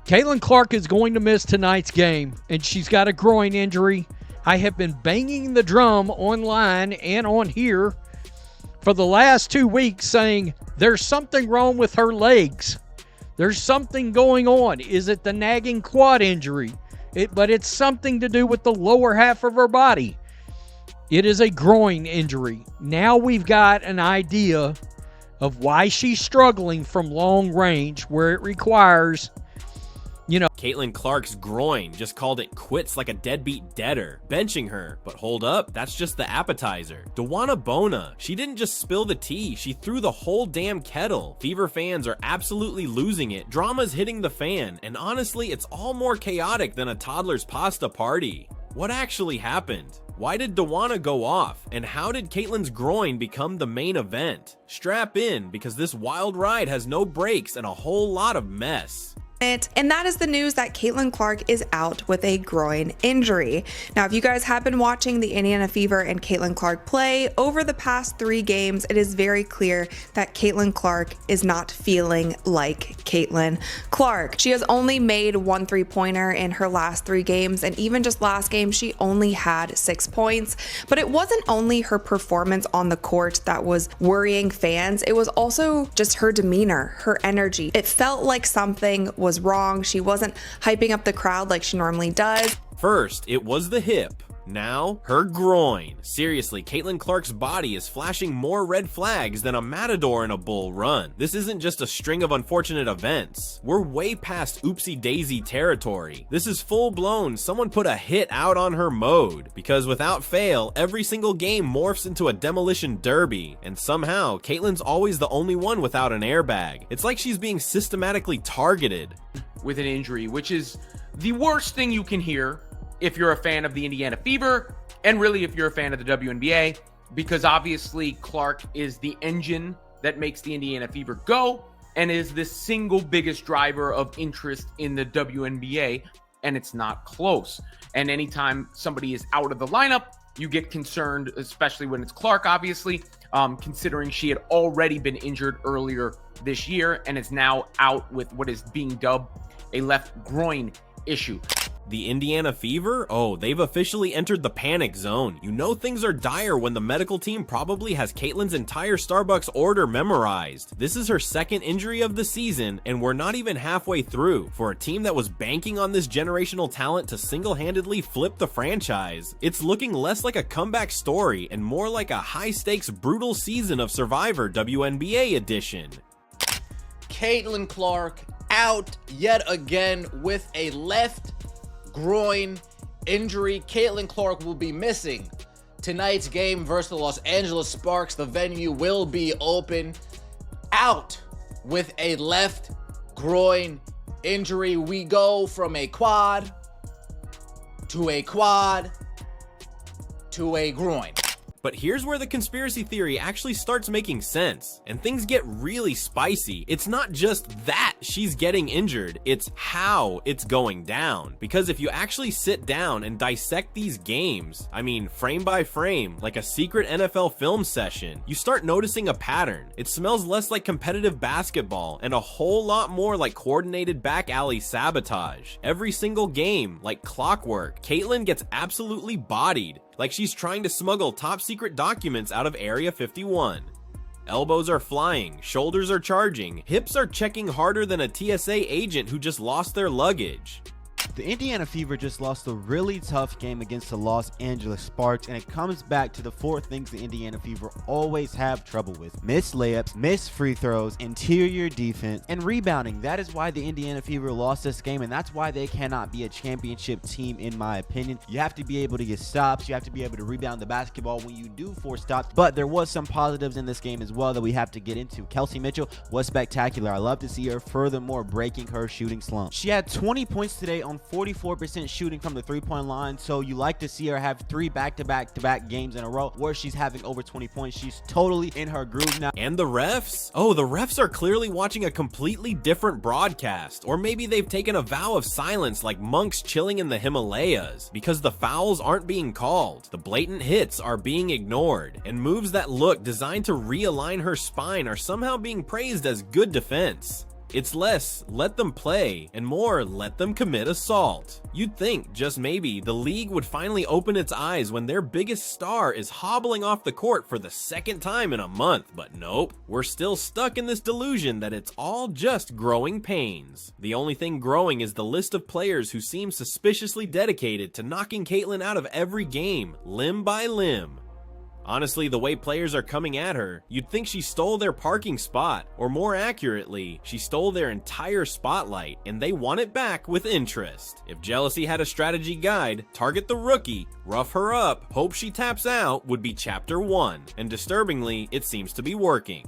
Caitlin Clark is going to miss tonight's game, and she's got a groin injury. I have been banging the drum online and on here for the last 2 weeks saying there's something wrong with her legs. There's something going on. Is it the nagging quad injury? But it's something to do with the lower half of her body. It is a groin injury. Now we've got an idea of why she's struggling from long range, where it requires, Caitlin Clark's groin just called it quits like a deadbeat deader, benching her. But hold up, that's just the appetizer. Dawana Bona, she didn't just spill the tea, she threw the whole damn kettle. Fever fans are absolutely losing it. Drama's hitting the fan, and honestly, it's all more chaotic than a toddler's pasta party. What actually happened? Why did Dawana go off? And how did Caitlin's groin become the main event? Strap in, because this wild ride has no brakes and a whole lot of mess. And that is the news that Caitlin Clark is out with a groin injury. Now, if you guys have been watching the Indiana Fever and Caitlin Clark play over the past 3 games, it is very clear that Caitlin Clark is not feeling like Caitlin Clark. She has only made 1 3-pointer in her last 3 games, and even just last game, she only had 6 points. But it wasn't only her performance on the court that was worrying fans, it was also just her demeanor, her energy. It felt like something was wrong. She wasn't hyping up the crowd like she normally does. First, it was the hip. Now, her groin. Seriously, Caitlin Clark's body is flashing more red flags than a matador in a bull run. This isn't just a string of unfortunate events. We're way past oopsie daisy territory. This is full blown, someone put a hit out on her mode. Because without fail, every single game morphs into a demolition derby. And somehow, Caitlin's always the only one without an airbag. It's like she's being systematically targeted. With an injury, which is the worst thing you can hear if you're a fan of the Indiana Fever, and really if you're a fan of the WNBA, because obviously Clark is the engine that makes the Indiana Fever go, and is the single biggest driver of interest in the WNBA, and it's not close. And anytime somebody is out of the lineup, you get concerned, especially when it's Clark, obviously, considering she had already been injured earlier this year, and is now out with what is being dubbed a left groin issue. The Indiana Fever? Oh, they've officially entered the panic zone. You know things are dire when the medical team probably has Caitlin's entire Starbucks order memorized. This is her 2nd injury of the season, and we're not even halfway through. For a team that was banking on this generational talent to single-handedly flip the franchise, it's looking less like a comeback story and more like a high-stakes, brutal season of Survivor WNBA edition. Caitlin Clark out yet again with a left groin injury. Caitlin Clark will be missing tonight's game versus the Los Angeles Sparks. The venue will be open. Out with a left groin injury. We go from a quad to a quad to a groin. But here's where the conspiracy theory actually starts making sense, and things get really spicy. It's not just that she's getting injured, it's how it's going down. Because if you actually sit down and dissect these games, I mean frame by frame, like a secret NFL film session, you start noticing a pattern. It smells less like competitive basketball and a whole lot more like coordinated back alley sabotage. Every single game, like clockwork, Caitlin gets absolutely bodied, like she's trying to smuggle top secret documents out of Area 51. Elbows are flying, shoulders are charging, hips are checking harder than a TSA agent who just lost their luggage. The Indiana Fever just lost a really tough game against the Los Angeles Sparks, and it comes back to the 4 things the Indiana Fever always have trouble with: missed layups, missed free throws, interior defense, and rebounding. That is why the Indiana Fever lost this game, and that's why they cannot be a championship team in my opinion. You have to be able to get stops, you have to be able to rebound the basketball when you do force stops, but there was some positives in this game as well that we have to get into. Kelsey Mitchell was spectacular. I love to see her furthermore breaking her shooting slump. She had 20 points today on 44% shooting from the 3-point line, so you like to see her have 3 back-to-back games in a row where she's having over 20 points. She's totally in her groove now. And the refs? Oh, the refs are clearly watching a completely different broadcast, or maybe they've taken a vow of silence like monks chilling in the Himalayas, because the fouls aren't being called, the blatant hits are being ignored, and moves that look designed to realign her spine are somehow being praised as good defense. It's less, let them play, and more, let them commit assault. You'd think, just maybe, the league would finally open its eyes when their biggest star is hobbling off the court for the second time in a month, but nope. We're still stuck in this delusion that it's all just growing pains. The only thing growing is the list of players who seem suspiciously dedicated to knocking Caitlyn out of every game, limb by limb. Honestly, the way players are coming at her, you'd think she stole their parking spot, or more accurately, she stole their entire spotlight, and they want it back with interest. If jealousy had a strategy guide, target the rookie, rough her up, hope she taps out would be chapter 1, and disturbingly, it seems to be working.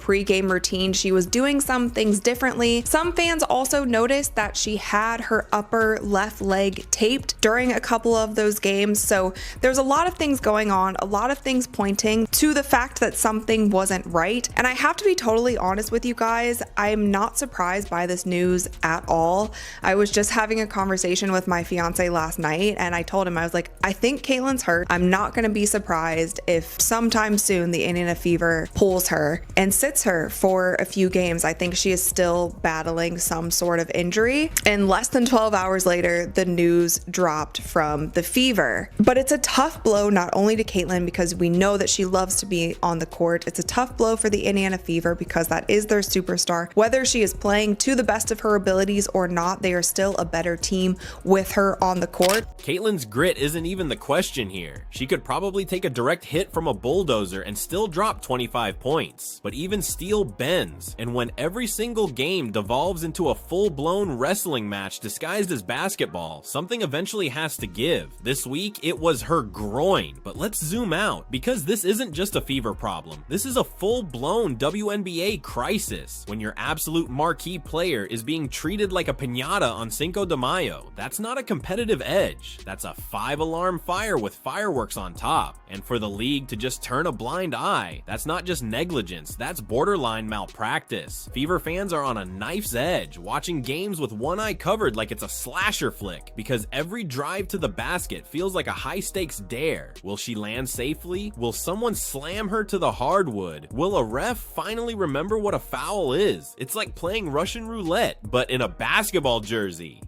Pre-game routine, she was doing some things differently. Some fans also noticed that she had her upper left leg taped during a couple of those games. So there's a lot of things going on, a lot of things pointing to the fact that something wasn't right. And I have to be totally honest with you guys, I'm not surprised by this news at all. I was just having a conversation with my fiance last night and I told him, I was like, I think Caitlyn's hurt. I'm not going to be surprised if sometime soon the Indiana Fever pulls her and sits her for a few games. I think she is still battling some sort of injury. And less than 12 hours later, the news dropped from the Fever. But it's a tough blow not only to Caitlyn because we know that she loves to be on the court. It's a tough blow for the Indiana Fever because that is their superstar. Whether she is playing to the best of her abilities or not, they are still a better team with her on the court. Caitlyn's grit isn't even the question here. She could probably take a direct hit from a bulldozer and still drop 25 points. But even steel bends, and when every single game devolves into a full-blown wrestling match disguised as basketball, something eventually has to give. This week, it was her groin, but let's zoom out, because this isn't just a Fever problem. This is a full-blown WNBA crisis, when your absolute marquee player is being treated like a piñata on Cinco de Mayo. That's not a competitive edge. That's a 5-alarm fire with fireworks on top. And for the league to just turn a blind eye, that's not just negligence, that's borderline malpractice. Fever fans are on a knife's edge, watching games with one eye covered like it's a slasher flick, because every drive to the basket feels like a high-stakes dare. Will she land safely? Will someone slam her to the hardwood? Will a ref finally remember what a foul is? It's like playing Russian roulette, but in a basketball jersey.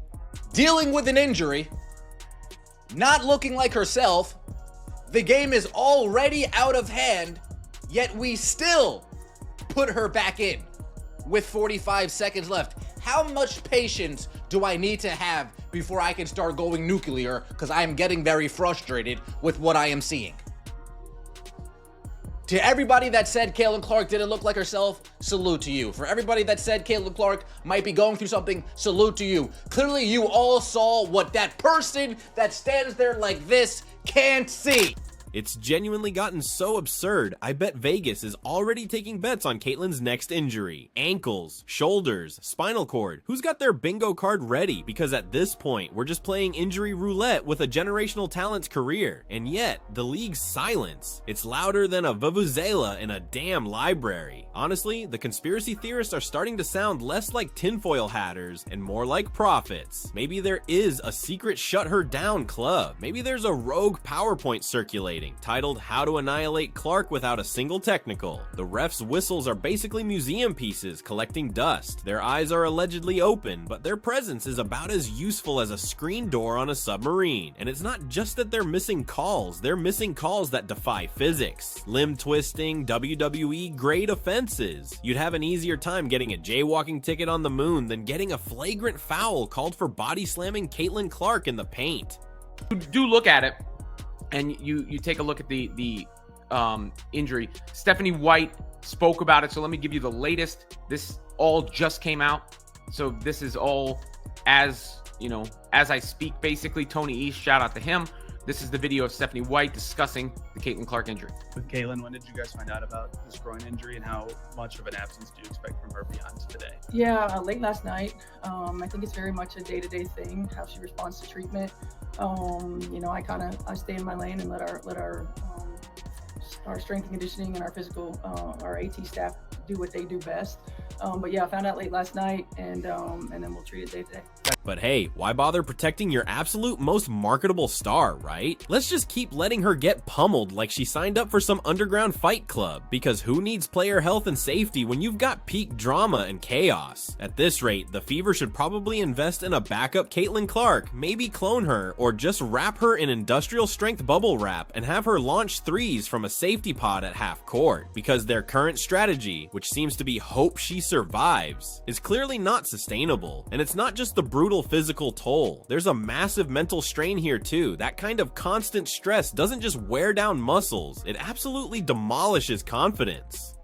Dealing with an injury, not looking like herself, the game is already out of hand, yet we still put her back in with 45 seconds left. How much patience do I need to have before I can start going nuclear? Because I am getting very frustrated with what I am seeing. To everybody that said Caitlyn Clark didn't look like herself, salute to you. For everybody that said Caitlyn Clark might be going through something, salute to you. Clearly, you all saw what that person that stands there like this can't see. It's genuinely gotten so absurd, I bet Vegas is already taking bets on Caitlyn's next injury. Ankles, shoulders, spinal cord. Who's got their bingo card ready? Because at this point, we're just playing injury roulette with a generational talent's career. And yet, the league's silence. It's louder than a vuvuzela in a damn library. Honestly, the conspiracy theorists are starting to sound less like tinfoil hatters and more like prophets. Maybe there is a secret shut her down club. Maybe there's a rogue PowerPoint circulating titled How to Annihilate Clark Without a Single Technical. The refs' whistles are basically museum pieces collecting dust. Their eyes are allegedly open, but their presence is about as useful as a screen door on a submarine. And it's not just that they're missing calls that defy physics. Limb twisting, WWE grade offenses. You'd have an easier time getting a jaywalking ticket on the moon than getting a flagrant foul called for body slamming Caitlyn Clark in the paint. Do look at it, and you take a look at the injury. Stephanie White spoke about it, so let me give you the latest. This all just came out, so this is all as I speak. Basically, Tony East, shout out to him. This is the video of Stephanie White discussing the Caitlyn Clark injury. With Caitlyn, when did you guys find out about this groin injury, and how much of an absence do you expect from her beyond today? Yeah, late last night. I think it's very much a day-to-day thing, how she responds to treatment. I stay in my lane and let our strength and conditioning and our physical, our AT staff do what they do best. But yeah, I found out late last night, and then we'll treat it day to day. But hey, why bother protecting your absolute most marketable star, right? Let's just keep letting her get pummeled like she signed up for some underground fight club, because who needs player health and safety when you've got peak drama and chaos? At this rate, the Fever should probably invest in a backup Caitlin Clark, maybe clone her, or just wrap her in industrial strength bubble wrap and have her launch threes from a safety pod at half court, because their current strategy, which seems to be hope she survives, is clearly not sustainable. And it's not just the brutal physical toll. There's a massive mental strain here too. That kind of constant stress doesn't just wear down muscles, it absolutely demolishes confidence.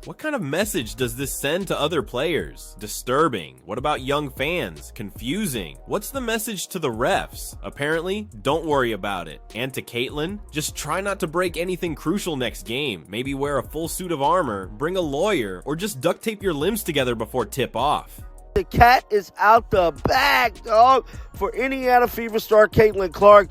What kind of message does this send to other players? Disturbing. What about young fans? Confusing. What's the message to the refs? Apparently, don't worry about it. And to Caitlin, just try not to break anything crucial next game. Maybe wear a full suit of armor, bring a lawyer, or just duct tape your limbs together before tip off. The cat is out the bag, dog, for Indiana Fever star Caitlin Clark.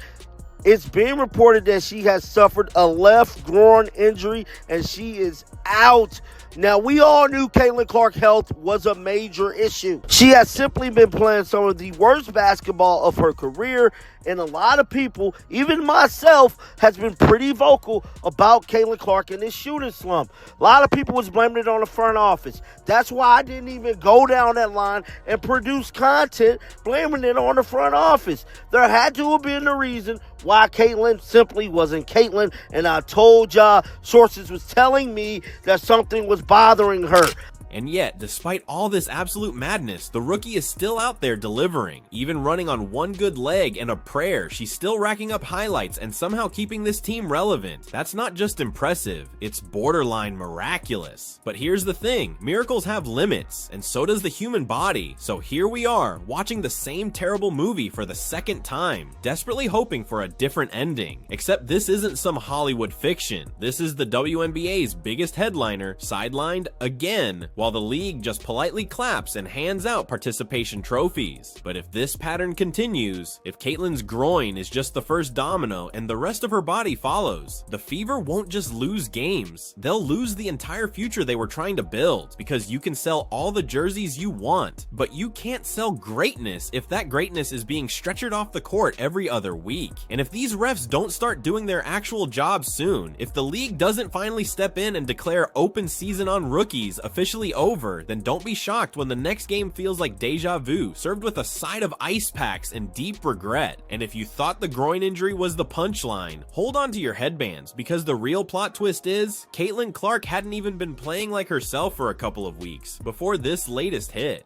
It's being reported that she has suffered a left groin injury and she is out. Now, we all knew Caitlin Clark's health was a major issue. She has simply been playing some of the worst basketball of her career, and a lot of people, even myself, has been pretty vocal about Caitlin Clark and this shooting slump. A lot of people was blaming it on the front office. That's why I didn't even go down that line and produce content blaming it on the front office. There had to have been a reason why Caitlin simply wasn't Caitlin, and I told y'all, sources was telling me that something was bothering her. And yet, despite all this absolute madness, the rookie is still out there delivering. Even running on one good leg and a prayer, she's still racking up highlights and somehow keeping this team relevant. That's not just impressive, it's borderline miraculous. But here's the thing, miracles have limits, and so does the human body. So here we are, watching the same terrible movie for the second time, desperately hoping for a different ending. Except this isn't some Hollywood fiction. This is the WNBA's biggest headliner, sidelined again, while the league just politely claps and hands out participation trophies. But if this pattern continues, if Caitlin's groin is just the first domino and the rest of her body follows, the Fever won't just lose games, they'll lose the entire future they were trying to build, because you can sell all the jerseys you want, but you can't sell greatness if that greatness is being stretchered off the court every other week. And if these refs don't start doing their actual job soon, if the league doesn't finally step in and declare open season on rookies officially over, then don't be shocked when the next game feels like deja vu, served with a side of ice packs and deep regret. And if you thought the groin injury was the punchline, hold on to your headbands, because the real plot twist is, Caitlin Clark hadn't even been playing like herself for a couple of weeks before this latest hit.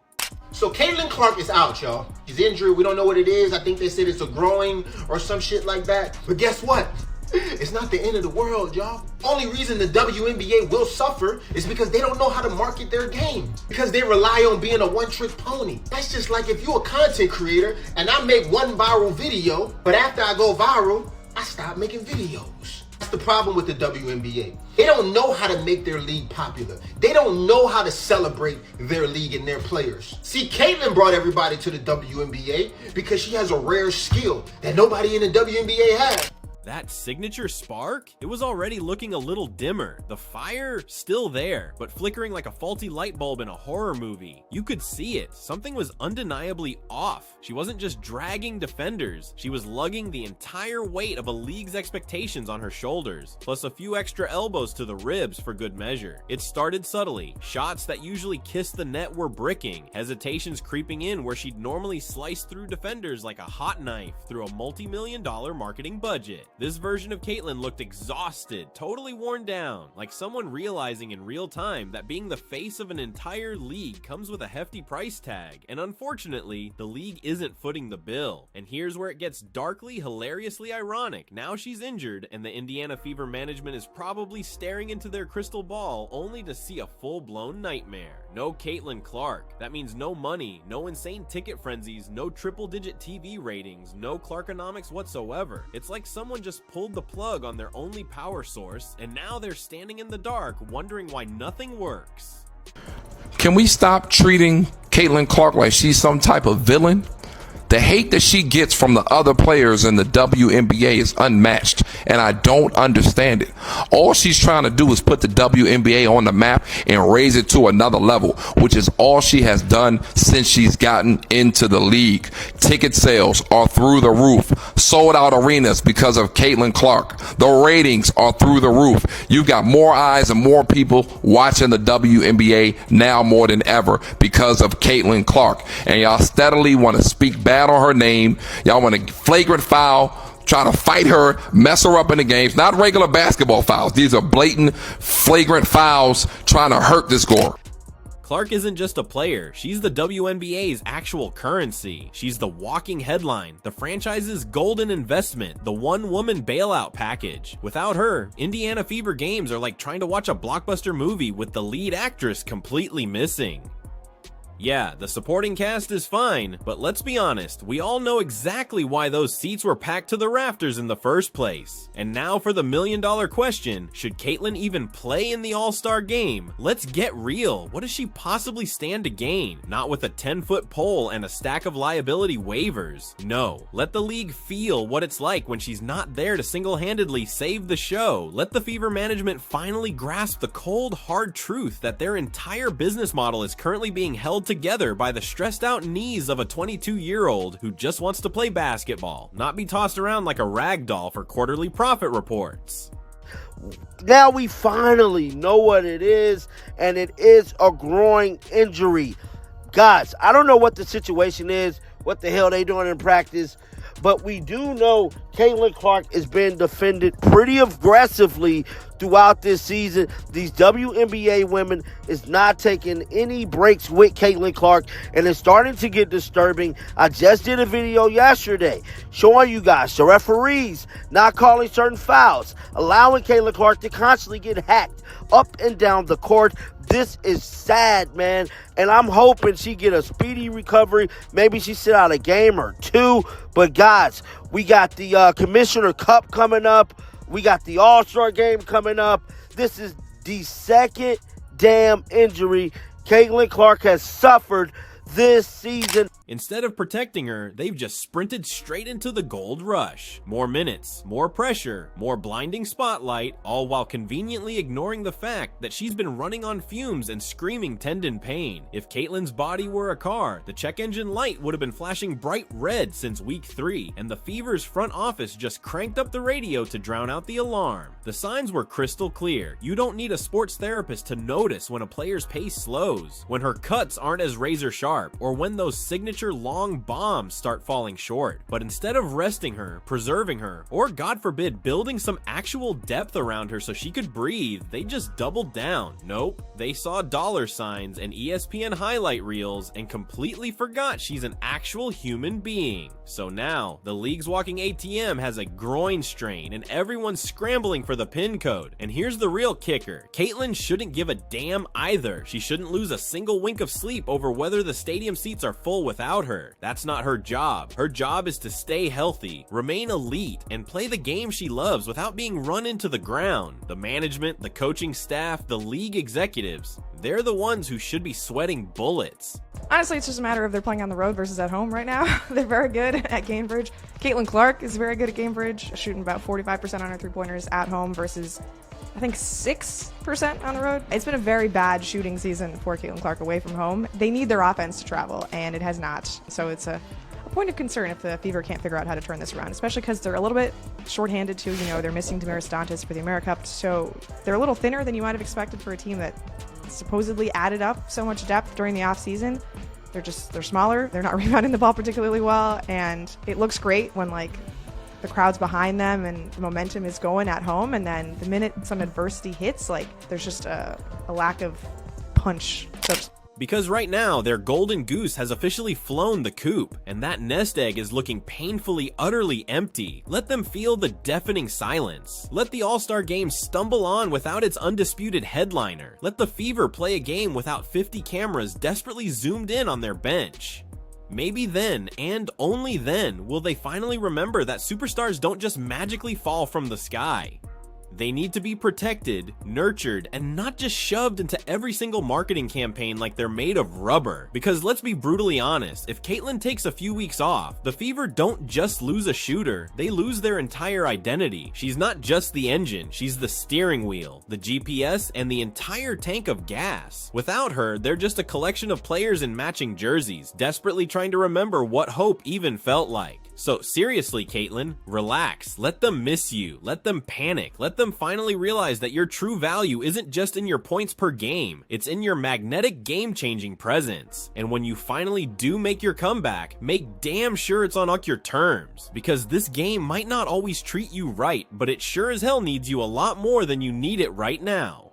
So Caitlin Clark is out, y'all. She's injured. We don't know what it is. I think they said it's a groin or some shit like that. But guess what? It's not the end of the world, y'all. Only reason the WNBA will suffer is because they don't know how to market their game. Because they rely on being a one-trick pony. That's just like if you're a content creator and I make one viral video, but after I go viral, I stop making videos. That's the problem with the WNBA. They don't know how to make their league popular. They don't know how to celebrate their league and their players. See, Caitlin brought everybody to the WNBA because she has a rare skill that nobody in the WNBA has. That signature spark? It was already looking a little dimmer. The fire still there, but flickering like a faulty light bulb in a horror movie. You could see it. Something was undeniably off. She wasn't just dragging defenders. She was lugging the entire weight of a league's expectations on her shoulders, plus a few extra elbows to the ribs for good measure. It started subtly. Shots that usually kiss the net were bricking. Hesitations creeping in where she'd normally slice through defenders like a hot knife through a multi-million-dollar marketing budget. This version of Caitlin looked exhausted, totally worn down, like someone realizing in real time that being the face of an entire league comes with a hefty price tag, and unfortunately, the league isn't footing the bill. And here's where it gets darkly, hilariously ironic. Now she's injured, and the Indiana Fever management is probably staring into their crystal ball only to see a full-blown nightmare. No Caitlin Clark. That means no money, no insane ticket frenzies, no triple-digit TV ratings, no Clarkonomics whatsoever. It's like someone just pulled the plug on their only power source, and now they're standing in the dark wondering why nothing works. Can we stop treating Caitlin Clark like she's some type of villain? The hate that she gets from the other players in the WNBA is unmatched, and I don't understand it. All she's trying to do is put the WNBA on the map and raise it to another level, which is all she has done since she's gotten into the league. Ticket sales are through the roof. Sold out arenas because of Caitlin Clark. The ratings are through the roof. You've got more eyes and more people watching the WNBA now more than ever because of Caitlin Clark. And y'all steadily want to speak bad on her name. Y'all want to flagrant foul, try to fight her, mess her up in the games. Not regular basketball fouls. These are blatant, flagrant fouls trying to hurt this girl. Clark isn't just a player, she's the WNBA's actual currency. She's the walking headline, the franchise's golden investment, the one-woman bailout package. Without her, Indiana Fever games are like trying to watch a blockbuster movie with the lead actress completely missing. Yeah, the supporting cast is fine, but let's be honest, we all know exactly why those seats were packed to the rafters in the first place. And now for the million-dollar question, should Caitlin even play in the All-Star game? Let's get real, what does she possibly stand to gain? Not with a 10-foot pole and a stack of liability waivers. No, let the league feel what it's like when she's not there to single-handedly save the show. Let the Fever management finally grasp the cold, hard truth that their entire business model is currently being held together by the stressed out knees of a 22-year-old who just wants to play basketball, not be tossed around like a rag doll for quarterly profit reports. Now we finally know what it is, and it is a groin injury. Guys, I don't know what the situation is, what the hell they doing in practice, but we do know Caitlin Clark is being defended pretty aggressively throughout this season. These WNBA women is not taking any breaks with Caitlin Clark, and it's starting to get disturbing. I just did a video yesterday showing you guys the referees not calling certain fouls, allowing Caitlin Clark to constantly get hacked up and down the court. This is sad, man, and I'm hoping she get a speedy recovery. Maybe she sit out a game or two. But guys, we got the Commissioner Cup coming up. We got the All-Star game coming up. This is the second damn injury Caitlin Clark has suffered this season. Instead of protecting her, they've just sprinted straight into the gold rush. More minutes, more pressure, more blinding spotlight, all while conveniently ignoring the fact that she's been running on fumes and screaming tendon pain. If Caitlin's body were a car, the check engine light would have been flashing bright red since week 3, and the Fever's front office just cranked up the radio to drown out the alarm. The signs were crystal clear. You don't need a sports therapist to notice when a player's pace slows, when her cuts aren't as razor sharp, or when those signature long bombs start falling short. But instead of resting her, preserving her, or God forbid building some actual depth around her so she could breathe, they just doubled down. Nope, they saw dollar signs and ESPN highlight reels and completely forgot she's an actual human being. So now, the league's walking ATM has a groin strain and everyone's scrambling for the pin code. And here's the real kicker, Caitlin shouldn't give a damn either. She shouldn't lose a single wink of sleep over whether the stadium seats are full without her. That's not her job. Her job is to stay healthy, remain elite, and play the game she loves without being run into the ground. The management, the coaching staff, the league executives, they're the ones who should be sweating bullets. Honestly, it's just a matter of they're playing on the road versus at home right now. They're very good at Cambridge. Caitlin Clark is very good at Cambridge, shooting about 45% on her three-pointers at home versus I think 6% on the road. It's been a very bad shooting season for Caitlin Clark away from home. They need their offense to travel, and it has not. So it's a point of concern if the Fever can't figure out how to turn this around, especially because they're a little bit shorthanded too. You know, they're missing Damaris Dantas for the AmeriCup, so they're a little thinner than you might have expected for a team that supposedly added up so much depth during the offseason. They're smaller. They're not rebounding the ball particularly well, and it looks great when like the crowd's behind them and the momentum is going at home, and then the minute some adversity hits, like there's just a lack of punch. Because right now, their golden goose has officially flown the coop, and that nest egg is looking painfully, utterly empty. Let them feel the deafening silence. Let the All-Star game stumble on without its undisputed headliner. Let the Fever play a game without 50 cameras desperately zoomed in on their bench. Maybe then, and only then, will they finally remember that superstars don't just magically fall from the sky. They need to be protected, nurtured, and not just shoved into every single marketing campaign like they're made of rubber. Because let's be brutally honest, if Caitlyn takes a few weeks off, the Fever don't just lose a shooter, they lose their entire identity. She's not just the engine, she's the steering wheel, the GPS, and the entire tank of gas. Without her, they're just a collection of players in matching jerseys, desperately trying to remember what hope even felt like. So seriously, Caitlyn, relax. Let them miss you. Let them panic. Let them finally realize that your true value isn't just in your points per game. It's in your magnetic game-changing presence. And when you finally do make your comeback, make damn sure it's on your terms. Because this game might not always treat you right, but it sure as hell needs you a lot more than you need it right now.